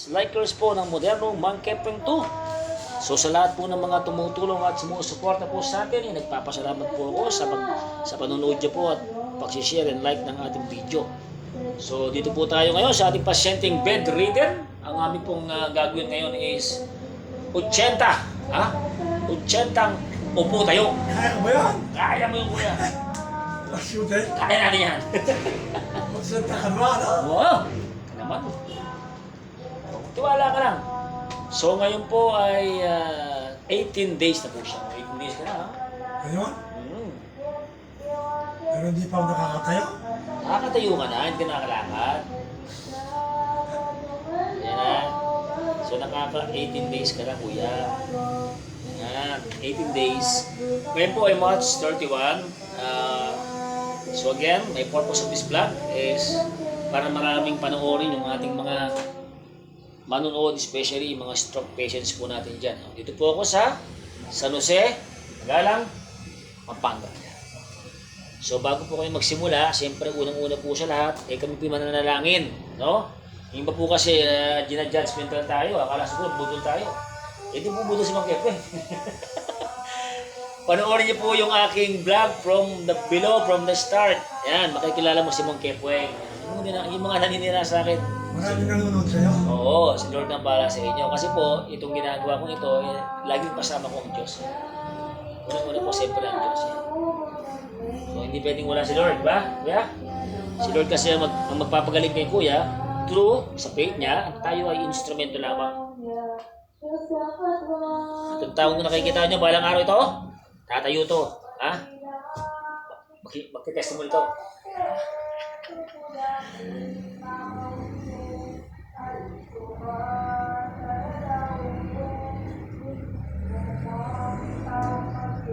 Likers po ng modernong Monkey-Peng 2. So sa lahat po ng mga tumutulong at sumusuporta po sa atin, nagpapasalamat po ako sa panonood niyo po at pag-share and like ng ating video. So dito po tayo ngayon sa ating pasyenteng bedridden. Ang aming pong gagawin ngayon is 80. 80 upo tayo. Kaya mo yan? Kaya mo yung kuya. Masyutin? Kaya natin yan. Magsanta ka ba, no? Oo. Naman. Tiwala ka lang. So ngayon po ay 18 days na po siya. 18 days ka na, ha? Ngayon? Hmm. Pero hindi pa ako nakakatayo? Nakakatayo ka na, hindi ka nakalakad. Yan na. So nakaka 18 days ka na, kuya. Yan, 18 days. Ngayon po ay March 31. So again, my purpose of this vlog is para maraming panoorin yung ating mga manonood, especially yung mga stroke patients po natin dyan. Dito po ako sa San Jose, Galang, Pampanga. So bago po kayo magsimula, siyempre unang-una po sa lahat, kami po mananalangin. No? Yung iba po kasi ginajudgmental tayo, akala siguro budol tayo. Hindi po budol si Mang Kepe. Panoorin niyo po yung aking vlog from the below, from the start. Yan, makikilala mo si Mang Kepe. Yung mga naninira sa akin. Maraming nanonood sa'yo? Oo, si Lord ang para sa inyo. Kasi po, itong ginagawa kong ito, laging kasama ko ang Diyos. Unang-una po, siyempre ang Diyos. So, hindi pwedeng wala si Lord, ba? Kuya? Si Lord kasi ang magpapagaling kay Kuya, through sa faith niya, at tayo ay instrumento lamang. Itong taong na nakikita nyo, balang araw ito, tatayo to. Ha? Magkitestimony ito.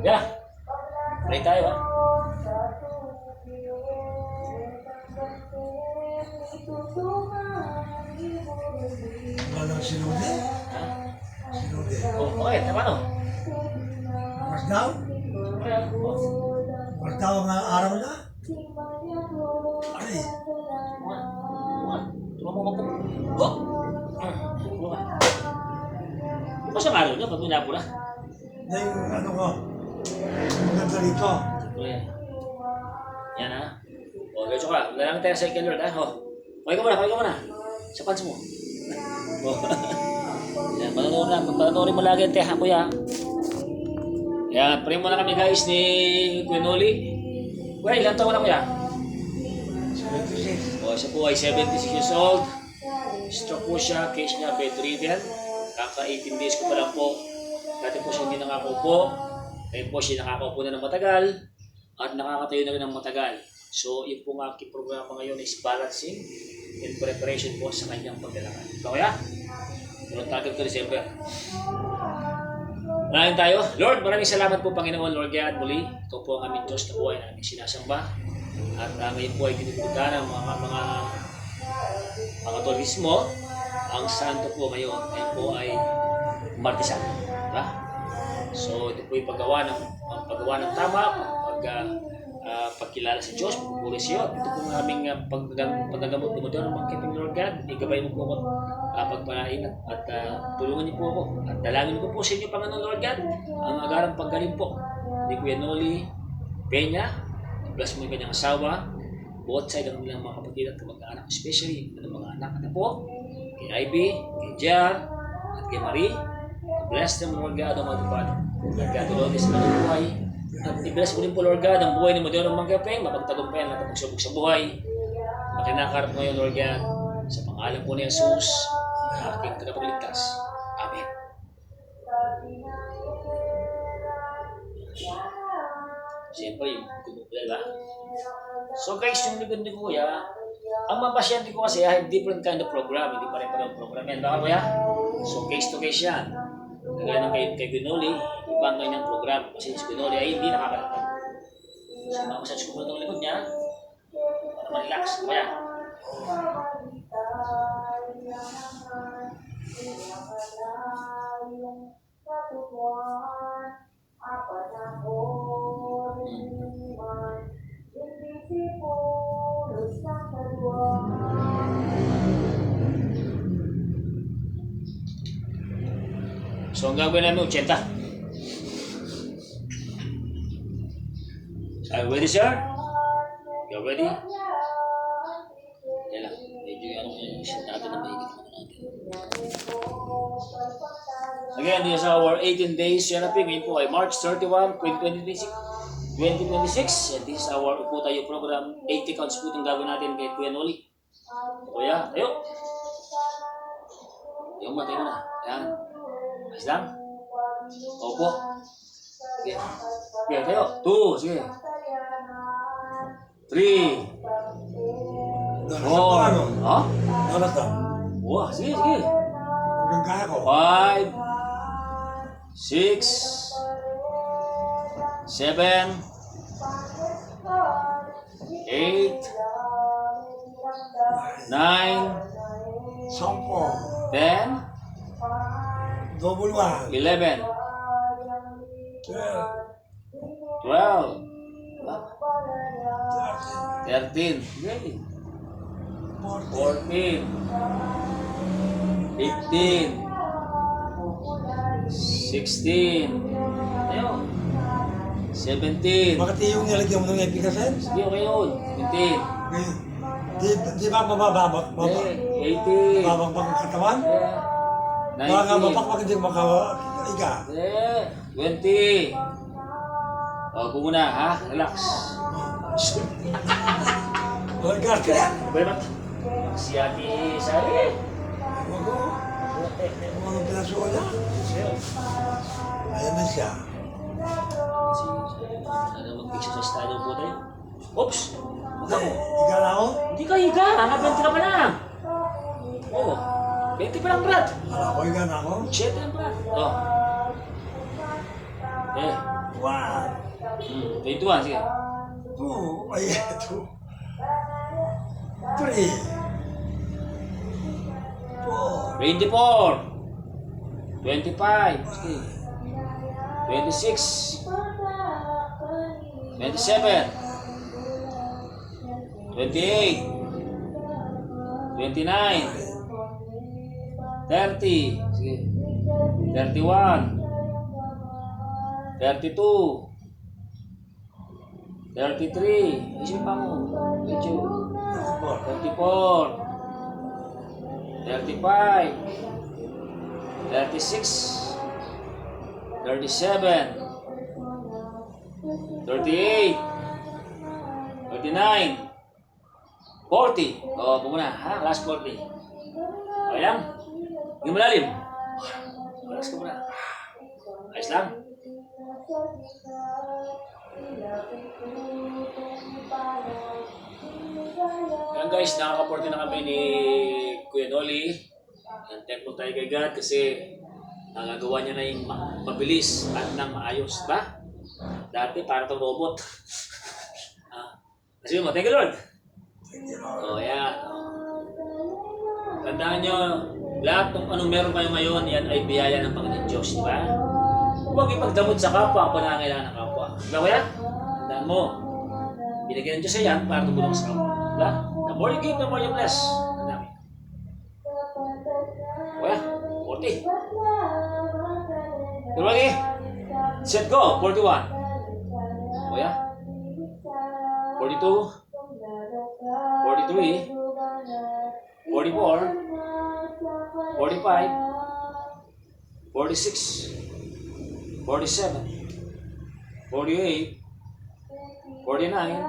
Yeah. Pray tayo, ha? Walang sinudi? Ha? Sinudi. Oh, okay. Paano? Mas daw? Mas daw ang araw na? Ay, Tumama po. Oh! Ano sa araw niya? Pag minapula? na yung ano ko. Maganda rito. Yan, ha? O, diretso ka. Magalangin tayo sa Lord, ha? O. Kaway ka muna. Sa pants mo. O. Yan, panonoorin mo lagi ang teha, kuya. Yan, pray mo na kami guys ni Quinoli. Kuya, ilang taon na kuya? 76. O, siya po ay 76 years old. Stroke po siya, case niya bedridden. Kaka 18 days ko pa lang po. Dati po siya hindi nakakaupo. Ngayon po siya nakakaupo na ng matagal. At nakakatayo na rin ng matagal. So, yung po aking programa ngayon is balancing and preparation po sa kanyang paglalakad. So, kaya, yung target ko December. Maraming tayo. Lord, maraming salamat po Panginoon, Lord God, muli. Ito po ang aming Diyos na buhay na aming sinasamba. At ngayon po ay tinupunta ng mga turismo. Ang santo po ngayon ay po ay Martisan. Diba? So ito po yung paggawa ng tama, pagkilala sa Diyos, pagpupuri sa iyo. Ito po ang aming paggagamot ng modern ng Monkey-Peng, Lord God. Igabay mo po ako pagpalain at tulungan niyo po ako. At dalangin ko po sa inyo, Panginoon Lord God, ang agarang paggaling po ni Kuya Noli Peña. Bless mo yung kanyang asawa, both side ng nilang mga kapatid at kamag-anak, especially ng mga anak at po, kay Ivy, kay Jar, at kay Marie. Bless them, Lord God, ang mga Father. Lord God, Lord, sa mga buhay. At i-bless mo rin po, Lord God, ang buhay ni Modernong Monkey-Peng, mapagtagumpayan at pagsubok sa buhay. Makinakarap ngayon, Lord God, sa pangalan po ni Jesus, na aking tagapagligtas. Amen. Siyempre, yung kumupila, ba? So guys, yung likod ni Kuya, ang mga pasyente ko kasi ay different kind of program, hindi pare-parehong program yan. Baka Kuya? So case to case yan. Kagaya ng kay Gunoli, iba ang kanyang program. Kasi si Gunoli ay hindi nakakalakad. So mamasage ko muna itong likod niya para ma-relax. Kuya. So, ang gagawin namin, 80. Are you ready, sir? You ready? Yan lang. Medyo ano yung shit natin na mahigit naman natin. Again, this is our 18 days therapy. Ngayon po ay March 31, 2026. And this is our Upo Tayo program. 80 counts po itong gagawin natin kay Kuya Noli. Kuya, tayo. Tayo mo na. Yan. Ayos lang. Opo. Sige. Sige, tayo. 2. Sige. 3. 4. Ha? Narasam. Wah, sige, sige. Hanggang kaya ko. 5. 6. 7. 8. 9. 10. 10. 21. 11. 12. 12. 13. 13. Sige. 14. 15. 16. Ayo. 17. Bakit yung nilagyan mo ng epikasen? Sige, okay yun. 17. Di ba mababa? 18. Mababang ang katawan? 19. Baka mapakpag hindi makaiga. 20. O, muna, ha? Relax. Huwag ka kaya. Berabat. Si Ate Sari. Huwag ko. Kung anong pinasuko niya. Ayan na siya. Ano, mag-exercise tayo po tayo. Oops! Ako. Ikaw na ako? Hindi ka higa. Naka-20 ka pa lang. Oo. 20 pa lang, Brad. Alam ko, ikaw na ako? 7 lang, Brad. Oh. Eh. 21, sige. 2. Ay, 2. 3. 4. 24. 25. Sige. 26. 27. 28. 29. 30. Sige. 31. 32. 33. Isip pa mo. 34. 35. 36. 37. 38. 39. 40. O, pumuna. Ha? Last 40. Okay lang? Hindi malalim. Relax ka muna. Ayos lang. Ayan guys, nakaka-40 na kami ni Kuya Noli. Ang tempo tayo kay God kasi nagagawa niya na yung mabilis at nang maayos. Ba? Dati para itong robot. Kasi mo, thank you Lord. O, yan. Tandaan nyo, lahat ng anong meron kayo ngayon, yan ay biyaya ng Panginoon Diyos, di ba? Huwag ipagdamot sa kapwa ang pangangailangan ng kapwa. Diba kuya? Tandaan mo, binigyan ng Diyos sa yan para tumulong sa kapwa. Diba? The more you give, the more you bless. Tandaan mo. Kuya, 40. You ready? Set go, 41. Kuya? 42. 43. 44. 45. 46. 47. 48. 49.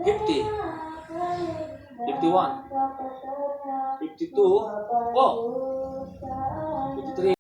50. 51. 52. Oh! 53.